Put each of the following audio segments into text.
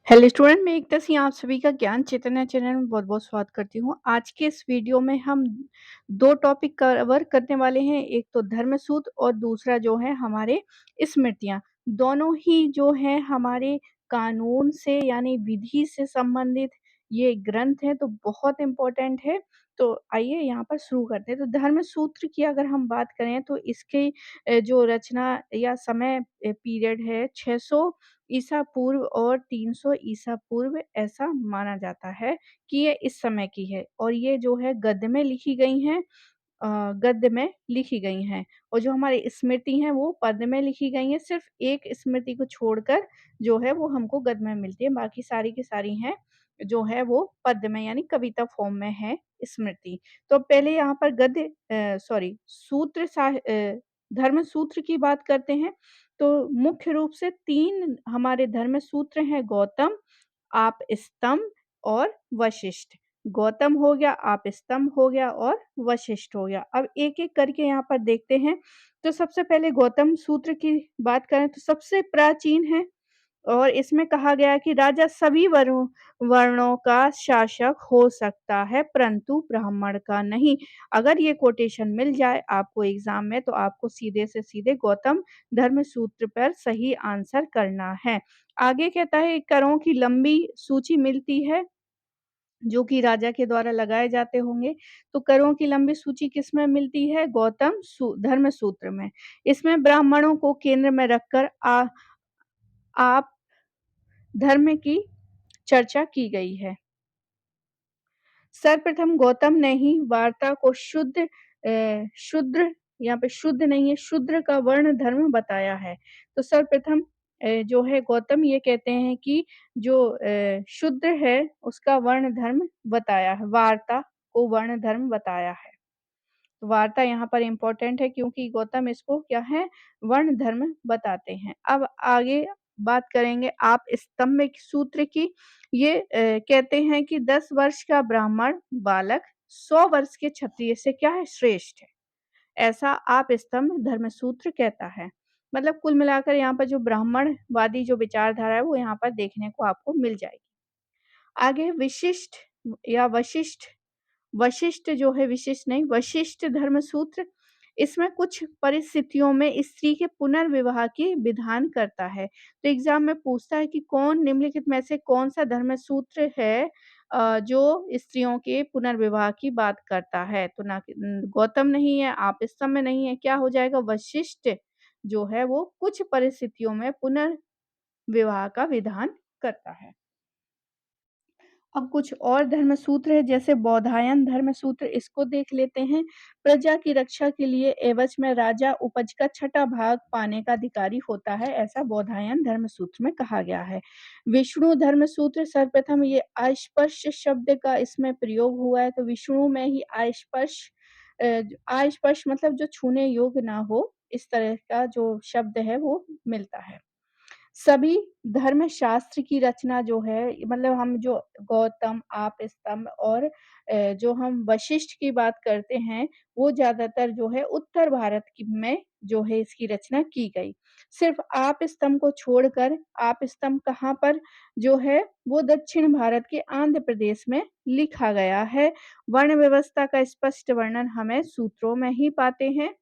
Hello student, मैं एकता सिंह आप सभी का ज्ञान चैतन्य चैनल में बहुत-बहुत स्वागत करती हूँ। आज के इस वीडियो में हम 2 टॉपिक कवर करने वाले हैं, एक तो धर्मसूत्र और दूसरा जो है हमारे स्मृतियाँ। दोनों ही जो है हमारे कानून से यानी विधि से संबंधित ये ग्रंथ हैं, तो बहुत इम्पोर्टेंट है। तो आइए यहाँ पर शुरू करते हैं। तो धर्मसूत्र की अगर हम बात करें तो इसकी जो रचना या समय पीरियड है 600 ईसा पूर्व और 300 ईसा पूर्व ऐसा माना जाता है कि ये इस समय की है और ये जो है गद्य में लिखी गई हैं। गद्य में लिखी गई हैं और जो हमारी स्मृति हैं वो पद्य में लिखी गई हैं। सिर्फ़ एक स्मृति को छोड़कर जो है वो हमको गद्य में मिलती है, बाकी सारी की सारी हैं जो है वो पद्य में यानी कविता फ़ॉर्म में है स्मृति। तो पहले यहाँ पर धर्म सूत्र की बात करते हैं। तो मुख्य रूप से 3 हमारे धर्म सूत्र हैं गौतम, आपस्तम्ब और वशिष्ठ। गौतम हो गया, आपस्तम्ब हो गया और वशिष्ठ हो गया। अब एक-एक करके यहाँ पर देखते हैं। तो सबसे पहले गौतम सूत्र की बात करें तो सबसे प्राचीन है और इसमें कहा गया है कि राजा सभी वर्णों का शासक हो सकता है परंतु ब्राह्मण का नहीं। अगर ये कोटेशन मिल जाए आपको एग्ज़ाम में तो आपको सीधे से सीधे गौतम धर्म सूत्र पर सही आंसर करना है। आगे कहता है करों की लंबी सूची मिलती है जो कि राजा के द्वारा लगाए जाते होंगे। तो करों की लंबी सूची किसमें मिलती है? गौतम धर्म सूत्र में। इसमें ब्राह्मणों को केंद्र में रखकर आप धर्म की चर्चा की गई है। सर्वप्रथम गौतम ने ही वार्ता को शूद्र यहाँ पे शुद्ध नहीं है, शूद्र का वर्ण धर्म बताया है। तो सर्वप्रथम जो है गौतम ये कहते हैं कि जो शूद्र है उसका वर्ण धर्म बताया है, वार्ता को वर्ण धर्म बताया है। वार्ता यहाँ पर इम्पोर्टेंट है क्योंकि गौतम इसको क्या है वर्ण धर्म बताते हैं। अब आगे बात करेंगे आप स्तंभ सूत्र की। ये कहते हैं कि 10 वर्ष का ब्राह्मण बालक 100 वर्ष के क्षत्रिय से क्या है श्रेष्ठ है। ऐसा आप स्तंभ धर्मसूत्र कहता है। मतलब कुल मिलाकर यहाँ पर जो ब्राह्मणवादी जो विचारधारा है वो यहाँ पर देखने को आपको मिल जाएगी। आगे विशिष्ट या वशिष्ठ वशिष्ठ जो है विशिष्ट नहीं वशिष्ठ धर्मसूत्र इसमें कुछ परिस्थितियों में स्त्री के पुनर्विवाह की विधान करता है। तो एग्ज़ाम में पूछता है कि कौन निम्नलिखित में से कौन-सा धर्मसूत्र है जो स्त्रियों के पुनर्विवाह की बात करता है। तो ना कि गौतम नहीं है, आपस्तम्ब में नहीं है, क्या हो जाएगा वशिष्ठ जो है वो कुछ परिस्थितियों में पुनर्विवाह का विधान करता है। अब कुछ और धर्मसूत्र है जैसे बौधायन धर्मसूत्र इसको देख लेते हैं। प्रजा की रक्षा के लिए एवज में राजा उपज का छठा भाग पाने का अधिकारी होता है, ऐसा बौधायन धर्मसूत्र में कहा गया है। विष्णु धर्मसूत्र सर्वप्रथम ये अस्पृश्य शब्द का इसमें प्रयोग हुआ है, तो विष्णु में ही अस्पृश्य मतलब जो छूने योग्य ना हो, इस तरह का जो शब्द है वो मिलता है। सभी धर्मशास्त्र की रचना जो है मतलब हम जो गौतम, आपस्तम्ब और जो हम वशिष्ठ की बात करते हैं, वो ज़्यादातर जो है उत्तर भारत की में जो है इसकी रचना की गई। सिर्फ़ आपस्तम्ब को छोड़कर आपस्तम्ब कहाँ पर जो है वो दक्षिण भारत के आंध्र प्रदेश में लिखा गया है। वर्ण व्यवस्था का स्पष्ट वर्णन हमें सूत्रों में ही पाते हैं।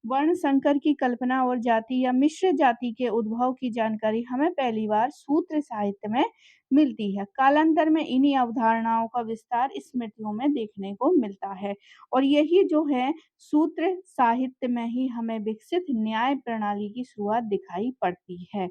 वर्ण संकर की कल्पना और जाति या मिश्र जाति के उद्भव की जानकारी हमें पहली बार सूत्र साहित्य में मिलती है। कालांतर में इन्हीं अवधारणाओं का विस्तार स्मृतियों में देखने को मिलता है और यही जो है सूत्र साहित्य में ही हमें विकसित न्याय प्रणाली की शुरुआत दिखाई पड़ती है।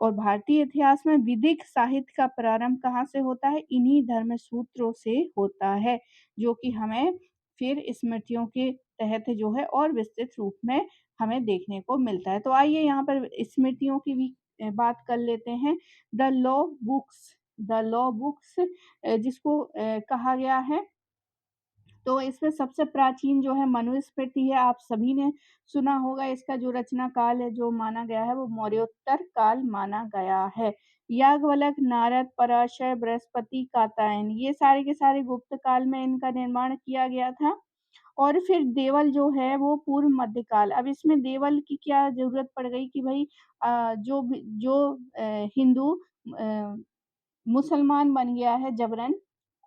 और भारतीय इतिहास में विधिक साहित्य का प्रारंभ कहाँ से होता है? इन्हीं धर्म सूत्रों से होता है, जो कि हमें फिर स्मृतियों के तहत जो है और विस्तृत रूप में हमें देखने को मिलता है। तो आइए यहाँ पर स्मृतियों की भी बात कर लेते हैं। द लॉ बुक्स जिसको कहा गया है तो इसमें सबसे प्राचीन जो है मनुस्मृति है, आप सभी ने सुना होगा। इसका जो रचना काल है जो माना गया है वो मौर्योत्तर काल माना गया है। याज्ञवल्क्य, नारद, पराशर, बृहस्पति, कात्यायन ये सारे के सारे गुप्त काल में इनका निर्माण किया गया था। और फिर देवल जो है वो पूर्व मध्यकाल। अब इसमें देवल की क्या ज़रूरत पड़ गई कि भई जो हिंदू अ मुसलमान बन गया है जबरन,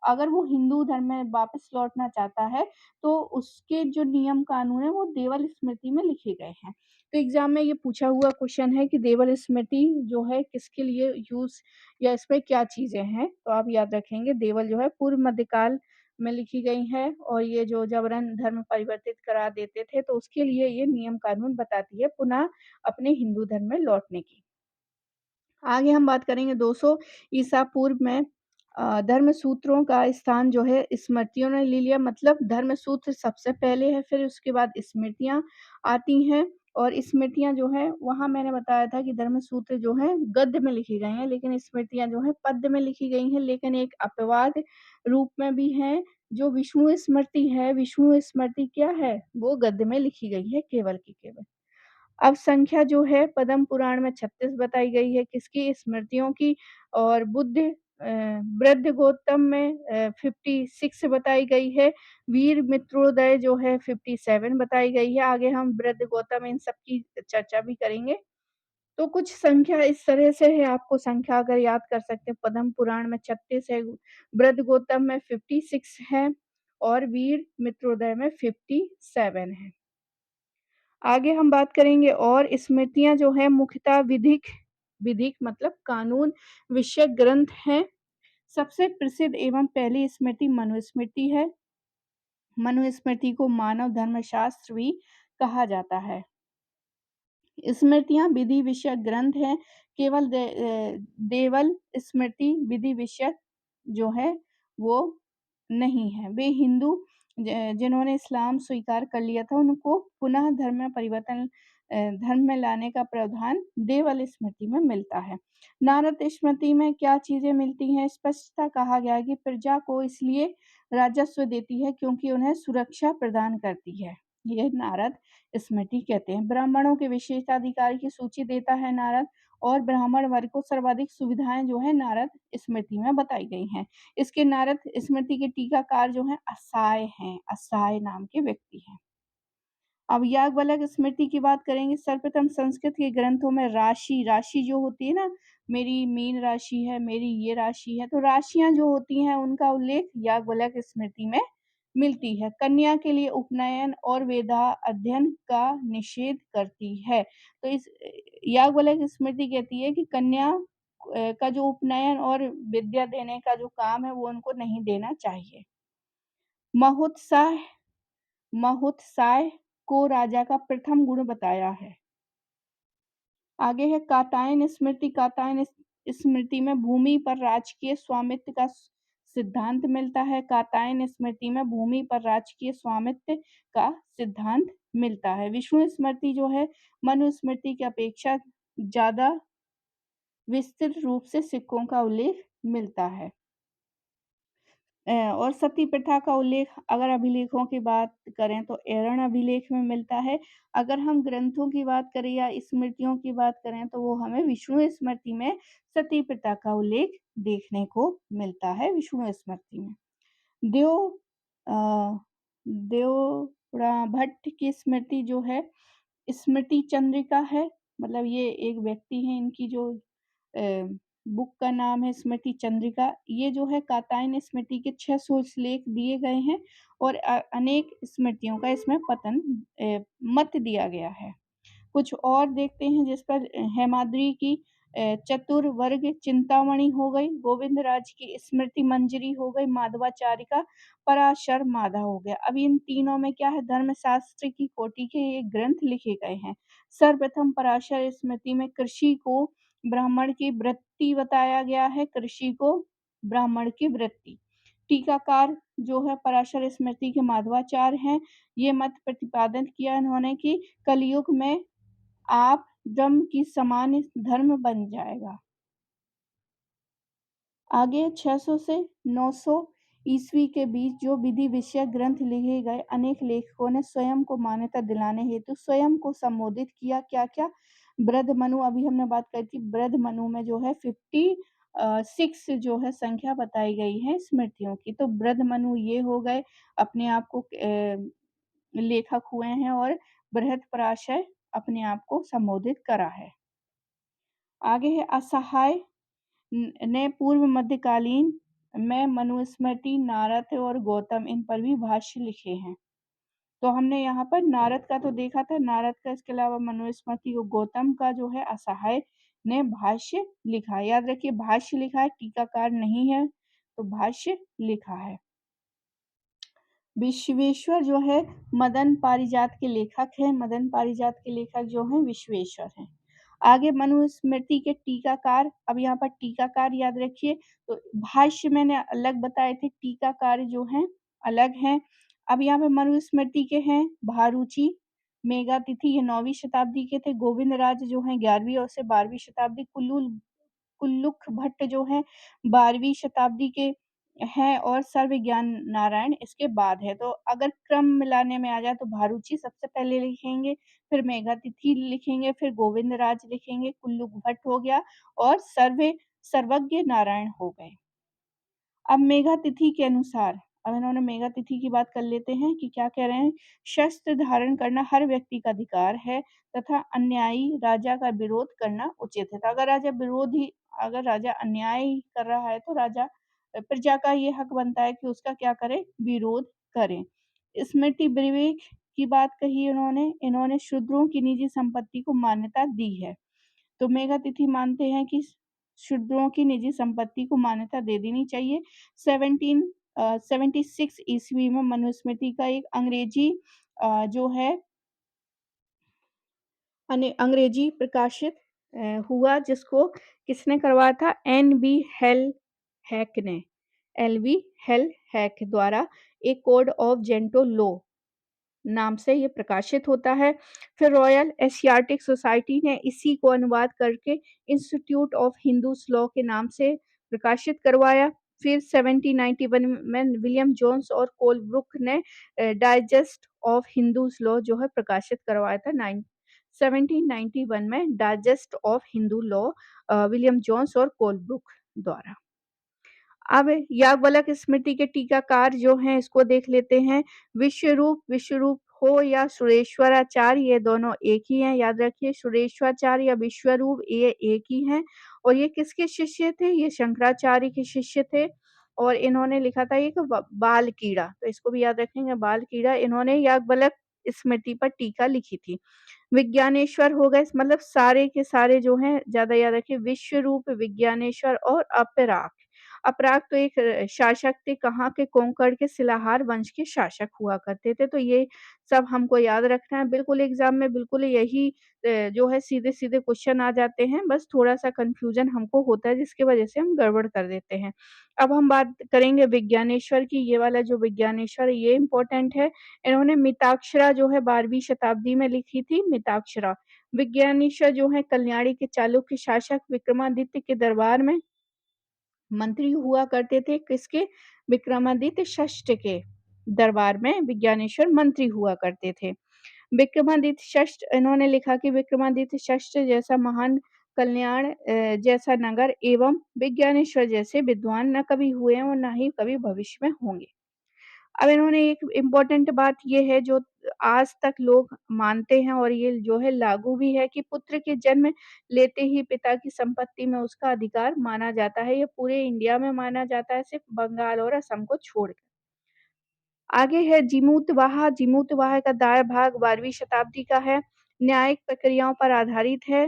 अगर वो हिंदू धर्म में वापस लौटना चाहता है, तो उसके जो नियम कानून हैं, वो देवल स्मृति में लिखे गए हैं। तो एग्ज़ाम में ये पूछा हुआ क्वेश्चन है कि देवल स्मृति जो है किसके लिए यूज़ या इसमें क्या चीज़ें हैं? तो आप याद रखेंगे देवल जो है पूर्व मध्यकाल में लिखी गई है और ये जो जबरन धर्म परिवर्तित करा देते थे, तो उसके लिए ये नियम कानून बताती है पुनः अपने हिंदू धर्म में लौटने की। आगे हम बात करेंगे 200 ईसा पूर्व में धर्म सूत्रों का स्थान जो है स्मृतियों ने ले लिया मतलब धर्म सूत्र सबसे पहले है, फिर उसके बाद स्मृतियाँ आती हैं और स्मृतियाँ जो हैं वहाँ मैंने बताया था कि धर्म सूत्र जो हैं गद्य में लिखी गई हैं, लेकिन स्मृतियाँ जो हैं पद्य में लिखी गई हैं, लेकिन एक अपवाद रूप में भी हैं, जो विष्णु स्मृति है, विष्णु स्मृति क्या है? वो गद्य में लिखी गई है केवल की केवल। अब संख्या जो है पद्म पुराण में 36 बताई गई है किसकी स्मृतियों की और बृद्धगोत्तम में 56 बताई गई है। वीर मित्रोदय जो है 57 बताई गई है। आगे हम बृद्धगोत्तम इन सब की चर्चा भी करेंगे। तो कुछ संख्या इस तरह से है, आपको संख्या अगर याद कर सकते हैं पद्म पुराण में 36 है, बृद्धगोत्तम में 56 है और वीर मित्रोदय में 57 है। आगे हम बात करेंगे और स्मृतियाँ जो हैं मुख्यतः विधिक विधिक मतलब कानून विषयक ग्रंथ हैं। सबसे प्रसिद्ध एवं पहली स्मृति मनुस्मृति है। मनुस्मृति को मानव धर्मशास्त्र भी कहा जाता है। स्मृतियाँ विधि विषयक ग्रंथ हैं। केवल देवल स्मृति विधि विषयक जो है वो नहीं है। वे हिंदू जिन्होंने इस्लाम स्वीकार कर लिया था उनको पुनः धर्म में परिवर्तन धर्म में लाने का प्रावधान देवल स्मृति में मिलता है। नारद स्मृति में क्या चीज़ें मिलती हैं? स्पष्टतः कहा गया है कि प्रजा को इसलिए राजस्व देती है क्योंकि उन्हें सुरक्षा प्रदान करती है। ये नारद स्मृति कहते हैं। ब्राह्मणों के विशेषाधिकार की सूची देता है नारद और ब्राह्मण वर्ग को सर्वाधिक सुविधाएँ जो है नारद स्मृति में बताई गई हैं। इसके नारद स्मृति के टीकाकार जो हैं असाय हैं, असाय नाम के व्यक्ति हैं। अब याज्ञवल्क्य स्मृति की बात करेंगे, सर्वप्रथम संस्कृत के ग्रंथों में राशि जो होती है ना, मेरी मीन राशि है, मेरी ये राशि है, तो राशियाँ जो होती हैं उनका उल्लेख याज्ञवल्क्य स्मृति में मिलती है। कन्या के लिए उपनयन और वेदा अध्ययन का निषेध करती है। तो इस याज्ञवल्क्य स्मृति कहती है कि कन्या का जो उपनयन और विद्या देने का जो काम है वो उनको नहीं देना चाहिए। महोत्साह महोत्साह को राजा का प्रथम गुण बताया है। आगे है कात्यायन स्मृति। कात्यायन स्मृति में भूमि पर राजकीय स्वामित्व का सिद्धांत मिलता है। कात्यायन स्मृति में भूमि पर राजकीय स्वामित्व का सिद्धांत मिलता है। विष्णु स्मृति जो है मनुस्मृति की अपेक्षा ज़्यादा विस्तृत रूप से सिक्कों का उल्लेख मिलता है। और सती प्रथा का उल्लेख अगर अभिलेखों की बात करें तो एरण अभिलेख में मिलता है। अगर हम ग्रंथों की बात करें या स्मृतियों की बात करें तो वो हमें विष्णु स्मृति में सती प्रथा का उल्लेख देखने को मिलता है विष्णु स्मृति में। देव अ, देवराभट्ट की स्मृति जो है स्मृति चंद्रिका है, मतलब ये एक व्यक्ति हैं इनकी जो बुक का नाम है स्मृति चंद्रिका। ये जो है कात्यायन स्मृति के 600 श्लोक दिए गए हैं और अनेक स्मृतियों का इसमें मत दिया गया है। कुछ और देखते हैं जिस पर हेमाद्रि की चतुर्वर्ग चिंतामणि हो गई, गोविंदराज की स्मृति मंजरी हो गई, माधवाचार्य का पराशर माधा हो गया। अब इन तीनों में क्या है, धर्मशास्त्र की कोटि के ये ग्रंथ लिखे गए हैं। सर्वप्रथम पराशर स्मृति में कृषि को ब्राह्मण की वृत्ति बताया गया है, कृषि को ब्राह्मण की वृत्ति। टीकाकार जो है पराशर स्मृति के माधवाचार्य हैं। ये मत प्रतिपादन किया इन्होंने कि कलयुग में आप ब्रह्म की समान धर्म बन जाएगा। आगे 600 से 900 ईस्वी के बीच जो विधि विषयक ग्रंथ लिखे गए, अनेक लेखकों ने स्वयं को मान्यता दिलाने हेतु स्वयं को संबोधित किया। क्या-क्या? बृहदमनु, अभी हमने बात करी थी, बृहदमनु में जो है 56 जो है संख्या बताई गई है स्मृतियों की। तो बृहदमनु ये हो गए, अपने आप को लेखक हुए हैं और बृहत्पराशर अपने आप को संबोधित करा है। आगे है असहाय ने पूर्व मध्यकालीन में मनुस्मृति, नारद और गौतम इन पर भी भाष्य लिखे हैं। तो हमने यहाँ पर नारद का तो देखा था, नारद का, इसके अलावा मनुस्मृति और गौतम का जो है असहाय ने भाष्य लिखा है। याद रखिए भाष्य लिखा है, टीकाकार नहीं है, तो भाष्य लिखा है। विश्वेश्वर जो है मदन पारिजात के लेखक हैं, मदन पारिजात के लेखक जो हैं विश्वेश्वर हैं। आगे मनुस्मृति के टीकाकार, अब यहाँ पर टीकाकार याद रखिए, तो भाष्य मैंने अलग बताए थे, टीकाकार जो हैं अलग हैं। अब यहाँ पे मनुस्मृति के हैं भारूची, मेघातिथि, ये 9वीं शताब्दी के थे। गोविंद राज जो हैं 11वीं और से 12वीं शताब्दी। कुल्लुक भट्ट जो हैं 12वीं शताब्दी के हैं और सर्वज्ञान नारायण इसके बाद है। तो अगर क्रम मिलाने में आ जाए तो भारूची सबसे पहले लिखेंगे, फिर मेघातिथि लिखेंगे, फिर गोविंद राज लिखेंगे, कुल्लुक भट्ट हो गया और सर्वज्ञ नारायण हो गए। अब मेघातिथि के अनुसार, अब इन्होंने मेघातिथि की बात कर लेते हैं कि क्या कह रहे हैं। शस्त्र धारण करना हर व्यक्ति का अधिकार है तथा अन्यायी राजा का विरोध करना उचित है। तो अगर राजा अन्याय कर रहा है तो राजा प्रजा का ये हक बनता है कि उसका क्या करे, विरोध करें। स्मृति विवेक की बात कही इन्होंने शूद्रों की निजी संपत्ति को मान्यता दी है। तो मेघातिथि मानते हैं कि शूद्रों की निजी संपत्ति को मान्यता दे देनी चाहिए। 1776 ईस्वी में मनुस्मृति का एक अंग्रेजी जो है अंग्रेजी प्रकाशित हुआ, जिसको किसने करवाया था, एल बी हेल हैक द्वारा एक कोड ऑफ जेंटो लॉ नाम से ये प्रकाशित होता है। फिर रॉयल एशियाटिक सोसाइटी ने इसी को अनुवाद करके इंस्टीट्यूट ऑफ हिंदूज लॉ के नाम से प्रकाशित करवाया। फिर 1791 में विलियम जोन्स और कोलब्रुक ने डाइजेस्ट ऑफ हिंदूज लॉ जो है प्रकाशित करवाया था। 1791 में digest of Hindu law William Jones और कोलब्रुक द्वारा। अब याज्ञवल्क्य स्मृति के टीकाकार जो हैं इसको देख लेते हैं। विश्वरूप हो या सुरेश्वराचार्य, ये दोनों एक ही हैं। याद रखिए सुरेश्वराचार्य या विश्वरूप ये एक ही हैं। और ये किसके शिष्य थे, ये शंकराचार्य के शिष्य थे। और इन्होंने लिखा था एक बाल कीड़ा, तो इसको भी याद रखेंगे, बाल कीड़ा। इन्होंने याज्ञवल्क्य स्मृति पर टीका लिखी थी। विज्ञानेश्वर हो गए, मतलब सारे के सारे जो हैं ज्यादा याद रखिए, विश्वरूप, विज्ञानेश्वर और अपराग। अपराग तो एक शासक थे, कहाँ के, कोंकण के शिलाहार वंश के शासक हुआ करते थे। तो ये सब हमको याद रखना है। बिल्कुल एग्जाम में बिल्कुल यही जो है सीधे सीधे क्वेश्चन आ जाते हैं, बस थोड़ा सा कंफ्यूजन हमको होता है जिसकी वजह से हम गड़बड़ कर देते हैं। अब हम बात करेंगे विज्ञानेश्वर की। ये वाला जो विज्ञानेश्वर है ये इम्पोर्टेंट है। इन्होंने मिताक्षरा जो है 12वीं शताब्दी में लिखी थी, मिताक्षरा। विज्ञानेश्वर जो है कल्याणी के चालुक्य शासक विक्रमादित्य के दरबार में मंत्री हुआ करते थे। किसके, विक्रमादित्य षष्ठ के दरबार में विज्ञानेश्वर मंत्री हुआ करते थे। विक्रमादित्य षष्ठ, इन्होंने लिखा कि विक्रमादित्य षष्ठ जैसा महान कल्याण जैसा नगर एवं विज्ञानेश्वर जैसे विद्वान न कभी हुए और न ही कभी भविष्य में होंगे। अब इन्होंने एक इम्पोर्टेंट बात ये है जो आज तक लोग मानते हैं और ये जो है लागू भी है कि पुत्र के जन्म लेते ही पिता की संपत्ति में उसका अधिकार माना जाता है। ये पूरे इंडिया में माना जाता है, सिर्फ बंगाल और असम को छोड़कर। आगे है जीमूतवाह। जीमूतवाह का दाएं भाग 12वीं शताब्दी का है। न्यायिक प्रक्रियाओं पर आधारित है।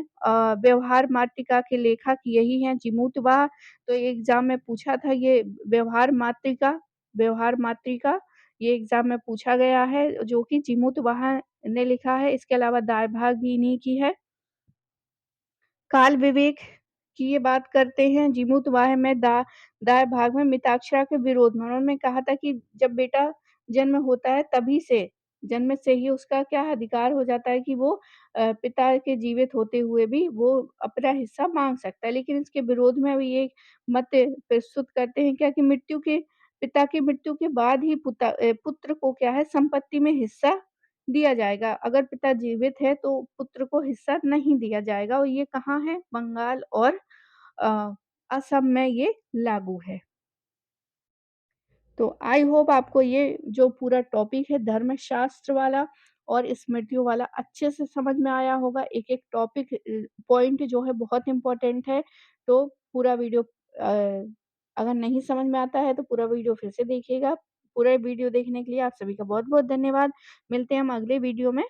व्यवहार मातृका के लेखक यही हैं, जीमूतवाह। तो ये एग्जाम में पूछा था, ये व्यवहार मातृका ये एग्जाम में पूछा गया है, जो कि जीमूतवाह ने लिखा है। इसके अलावा दाएं भाग भी इन्हीं की है। काल विवेक की ये बात करते हैं। जीमूतवाह में दाएं भाग में मिताक्षरा के विरोध में उन्होंने कहा था कि जब बेटा जन्म होता है तभी से, जन्म से ही उसका क्या अधिकार हो जाता है कि वो पिता के जीवित होते हुए भी वो अपना हिस्सा मांग सकता है। लेकिन इसके विरोध में भी ये मत प्रस्तुत करते हैं क्या, कि पिता की मृत्यु के बाद ही पुत्र को क्या है, संपत्ति में हिस्सा दिया जाएगा। अगर पिता जीवित है तो पुत्र को हिस्सा नहीं दिया जाएगा। और ये कहाँ है, बंगाल और अ, असम में ये लागू है। तो आई होप आपको ये जो पूरा टॉपिक है धर्मशास्त्र वाला और स्मृतियों वाला अच्छे से समझ में आया होगा। एक-एक टॉपिक पॉइंट जो है बहुत इम्पोर्टेंट है। तो पूरा वीडियो अगर नहीं समझ में आता है तो पूरा वीडियो फिर से देखिएगा। पूरा वीडियो देखने के लिए आप सभी का बहुत-बहुत धन्यवाद। मिलते हैं हम अगले वीडियो में।